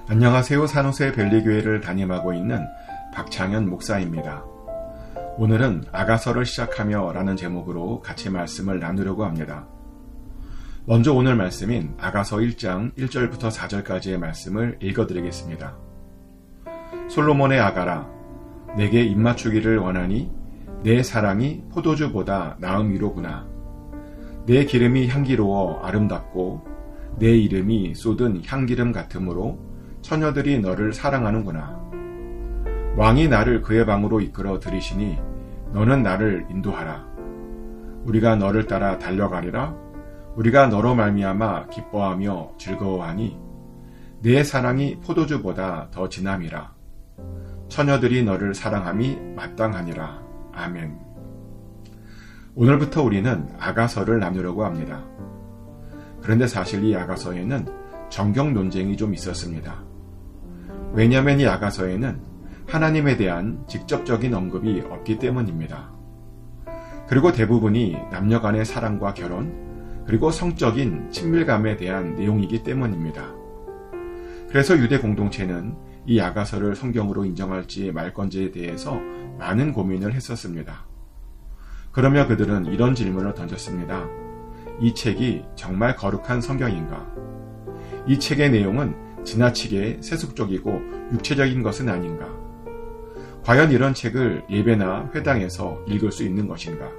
안녕하세요. 산호세 벨리교회를 담임하고 있는 박창현 목사입니다. 오늘은 아가서를 시작하며 라는 제목으로 같이 말씀을 나누려고 합니다. 먼저 오늘 말씀인 아가서 1장 1절부터 4절까지의 말씀을 읽어드리겠습니다. 솔로몬의 아가라, 내게 입맞추기를 원하니 내 사랑이 포도주보다 나음 위로구나. 내 기름이 향기로워 아름답고 내 이름이 쏟은 향기름 같으므로 처녀들이 너를 사랑하는구나. 왕이 나를 그의 방으로 이끌어 들이시니 너는 나를 인도하라. 우리가 너를 따라 달려가리라. 우리가 너로 말미암아 기뻐하며 즐거워하니 내 사랑이 포도주보다 더 진함이라. 처녀들이 너를 사랑함이 마땅하니라. 아멘. 오늘부터 우리는 아가서를 나누려고 합니다. 그런데 사실 이 아가서에는 정경 논쟁이 좀 있었습니다. 왜냐하면 이 아가서에는 하나님에 대한 직접적인 언급이 없기 때문입니다. 그리고 대부분이 남녀 간의 사랑과 결혼, 그리고 성적인 친밀감에 대한 내용이기 때문입니다. 그래서 유대 공동체는 이 아가서를 성경으로 인정할지 말 건지에 대해서 많은 고민을 했었습니다. 그러며 그들은 이런 질문을 던졌습니다. 이 책이 정말 거룩한 성경인가? 이 책의 내용은 지나치게 세속적이고 육체적인 것은 아닌가? 과연 이런 책을 예배나 회당에서 읽을 수 있는 것인가?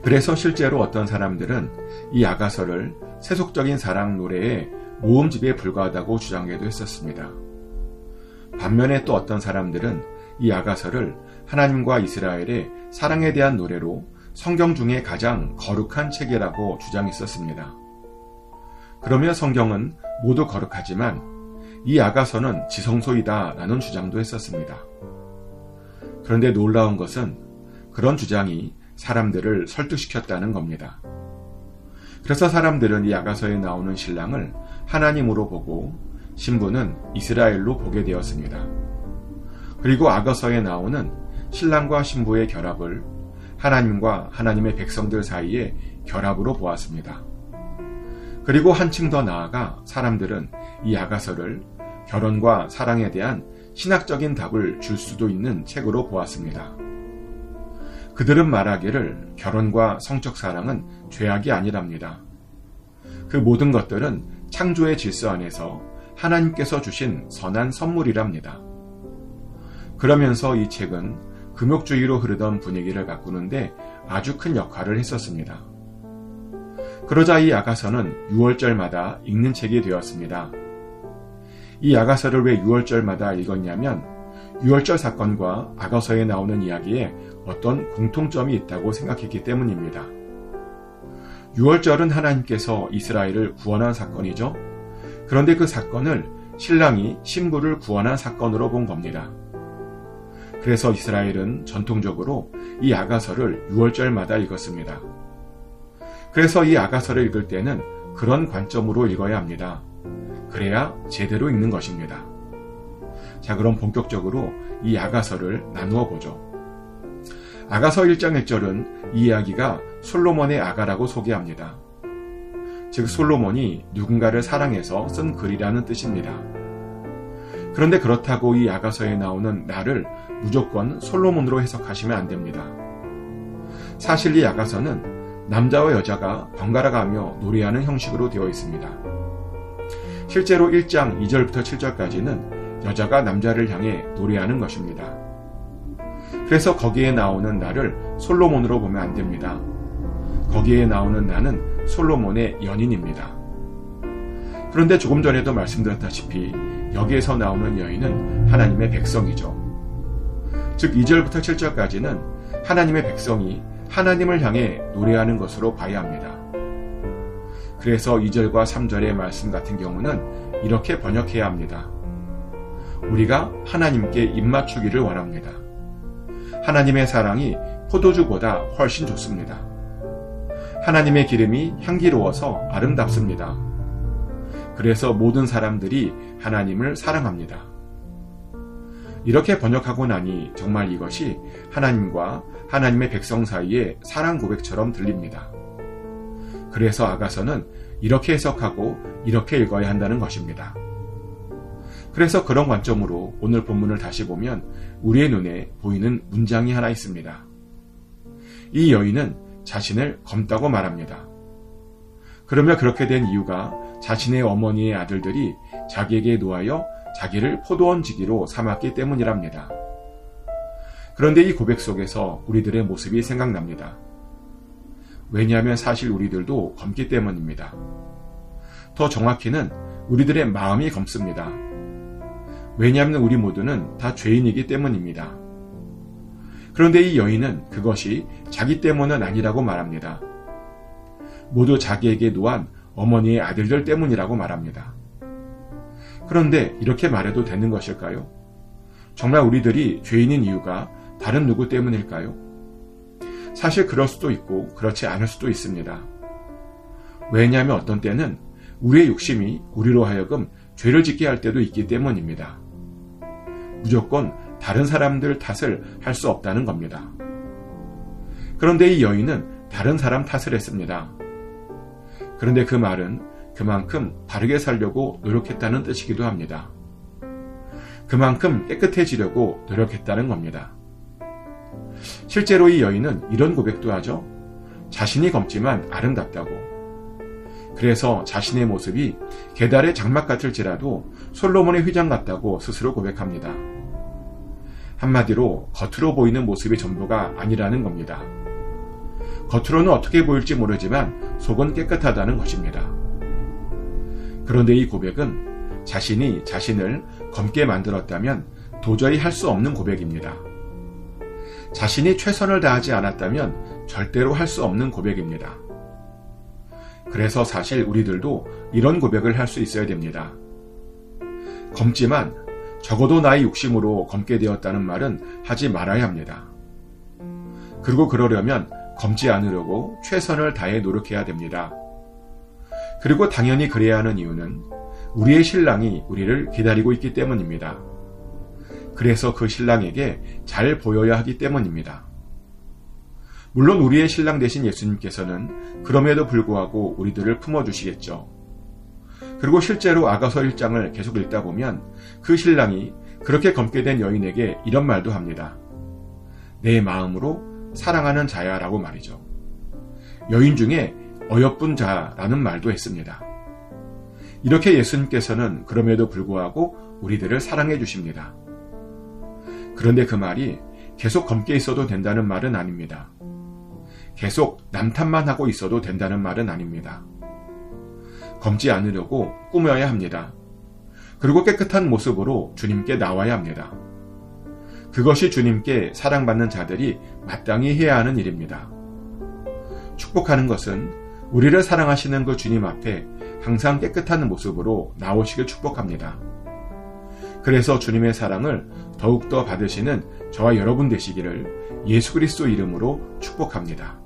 그래서 실제로 어떤 사람들은 이 아가서를 세속적인 사랑 노래의 모음집에 불과하다고 주장하기도 했었습니다. 반면에 또 어떤 사람들은 이 아가서를 하나님과 이스라엘의 사랑에 대한 노래로 성경 중에 가장 거룩한 책이라고 주장했었습니다. 그러며 성경은 모두 거룩하지만 이 아가서는 지성소이다 라는 주장도 했었습니다. 그런데 놀라운 것은 그런 주장이 사람들을 설득시켰다는 겁니다. 그래서 사람들은 이 아가서에 나오는 신랑을 하나님으로 보고 신부는 이스라엘로 보게 되었습니다. 그리고 아가서에 나오는 신랑과 신부의 결합을 하나님과 하나님의 백성들 사이의 결합으로 보았습니다. 그리고 한층 더 나아가 사람들은 이 아가서를 결혼과 사랑에 대한 신학적인 답을 줄 수도 있는 책으로 보았습니다. 그들은 말하기를 결혼과 성적 사랑은 죄악이 아니랍니다. 그 모든 것들은 창조의 질서 안에서 하나님께서 주신 선한 선물이랍니다. 그러면서 이 책은 금욕주의로 흐르던 분위기를 바꾸는데 아주 큰 역할을 했었습니다. 그러자 이 아가서는 6월절마다 읽는 책이 되었습니다. 이 아가서를 왜 6월절마다 읽었냐면 6월절 사건과 아가서에 나오는 이야기에 어떤 공통점이 있다고 생각했기 때문입니다. 6월절은 하나님께서 이스라엘을 구원한 사건이죠. 그런데 그 사건을 신랑이 신부를 구원한 사건으로 본 겁니다. 그래서 이스라엘은 전통적으로 이 아가서를 6월절마다 읽었습니다. 그래서 이 아가서를 읽을 때는 그런 관점으로 읽어야 합니다. 그래야 제대로 읽는 것입니다. 자, 그럼 본격적으로 이 아가서를 나누어 보죠. 아가서 1장 1절은 이 이야기가 솔로몬의 아가라고 소개합니다. 즉 솔로몬이 누군가를 사랑해서 쓴 글이라는 뜻입니다. 그런데 그렇다고 이 아가서에 나오는 나를 무조건 솔로몬으로 해석하시면 안 됩니다. 사실 이 아가서는 남자와 여자가 번갈아가며 노래하는 형식으로 되어 있습니다. 실제로 1장 2절부터 7절까지는 여자가 남자를 향해 노래하는 것입니다. 그래서 거기에 나오는 나를 솔로몬으로 보면 안 됩니다. 거기에 나오는 나는 솔로몬의 연인입니다. 그런데 조금 전에도 말씀드렸다시피 여기에서 나오는 여인은 하나님의 백성이죠. 즉 2절부터 7절까지는 하나님의 백성이 하나님을 향해 노래하는 것으로 봐야 합니다. 그래서 2절과 3절의 말씀 같은 경우는 이렇게 번역해야 합니다. 우리가 하나님께 입맞추기를 원합니다. 하나님의 사랑이 포도주보다 훨씬 좋습니다. 하나님의 기름이 향기로워서 아름답습니다. 그래서 모든 사람들이 하나님을 사랑합니다. 이렇게 번역하고 나니 정말 이것이 하나님과 하나님의 백성 사이의 사랑 고백처럼 들립니다. 그래서 아가서는 이렇게 해석하고 이렇게 읽어야 한다는 것입니다. 그래서 그런 관점으로 오늘 본문을 다시 보면 우리의 눈에 보이는 문장이 하나 있습니다. 이 여인은 자신을 검다고 말합니다. 그러며 그렇게 된 이유가 자신의 어머니의 아들들이 자기에게 노하여 자기를 포도원지기로 삼았기 때문이랍니다. 그런데 이 고백 속에서 우리들의 모습이 생각납니다. 왜냐하면 사실 우리들도 검기 때문입니다. 더 정확히는 우리들의 마음이 검습니다. 왜냐하면 우리 모두는 다 죄인이기 때문입니다. 그런데 이 여인은 그것이 자기 때문은 아니라고 말합니다. 모두 자기에게 노한 어머니의 아들들 때문이라고 말합니다. 그런데 이렇게 말해도 되는 것일까요? 정말 우리들이 죄인인 이유가 다른 누구 때문일까요? 사실 그럴 수도 있고 그렇지 않을 수도 있습니다. 왜냐하면 어떤 때는 우리의 욕심이 우리로 하여금 죄를 짓게 할 때도 있기 때문입니다. 무조건 다른 사람들 탓을 할 수 없다는 겁니다. 그런데 이 여인은 다른 사람 탓을 했습니다. 그런데 그 말은 그만큼 바르게 살려고 노력했다는 뜻이기도 합니다. 그만큼 깨끗해지려고 노력했다는 겁니다. 실제로 이 여인은 이런 고백도 하죠. 자신이 검지만 아름답다고. 그래서 자신의 모습이 게달의 장막 같을지라도 솔로몬의 휘장 같다고 스스로 고백합니다. 한마디로 겉으로 보이는 모습이 전부가 아니라는 겁니다. 겉으로는 어떻게 보일지 모르지만 속은 깨끗하다는 것입니다. 그런데 이 고백은 자신이 자신을 검게 만들었다면 도저히 할 수 없는 고백입니다. 자신이 최선을 다하지 않았다면 절대로 할 수 없는 고백입니다. 그래서 사실 우리들도 이런 고백을 할 수 있어야 됩니다. 검지만 적어도 나의 욕심으로 검게 되었다는 말은 하지 말아야 합니다. 그리고 그러려면 검지 않으려고 최선을 다해 노력해야 됩니다. 그리고 당연히 그래야 하는 이유는 우리의 신랑이 우리를 기다리고 있기 때문입니다. 그래서 그 신랑에게 잘 보여야 하기 때문입니다. 물론 우리의 신랑 되신 예수님께서는 그럼에도 불구하고 우리들을 품어주시겠죠. 그리고 실제로 아가서 1장을 계속 읽다 보면 그 신랑이 그렇게 검게 된 여인에게 이런 말도 합니다. 내 마음으로 사랑하는 자야 라고 말이죠. 여인 중에 어여쁜 자라는 말도 했습니다. 이렇게 예수님께서는 그럼에도 불구하고 우리들을 사랑해 주십니다. 그런데 그 말이 계속 검게 있어도 된다는 말은 아닙니다. 계속 남탓만 하고 있어도 된다는 말은 아닙니다. 검지 않으려고 꾸며야 합니다. 그리고 깨끗한 모습으로 주님께 나와야 합니다. 그것이 주님께 사랑받는 자들이 마땅히 해야 하는 일입니다. 축복하는 것은 우리를 사랑하시는 그 주님 앞에 항상 깨끗한 모습으로 나오시길 축복합니다. 그래서 주님의 사랑을 더욱더 받으시는 저와 여러분 되시기를 예수 그리스도 이름으로 축복합니다.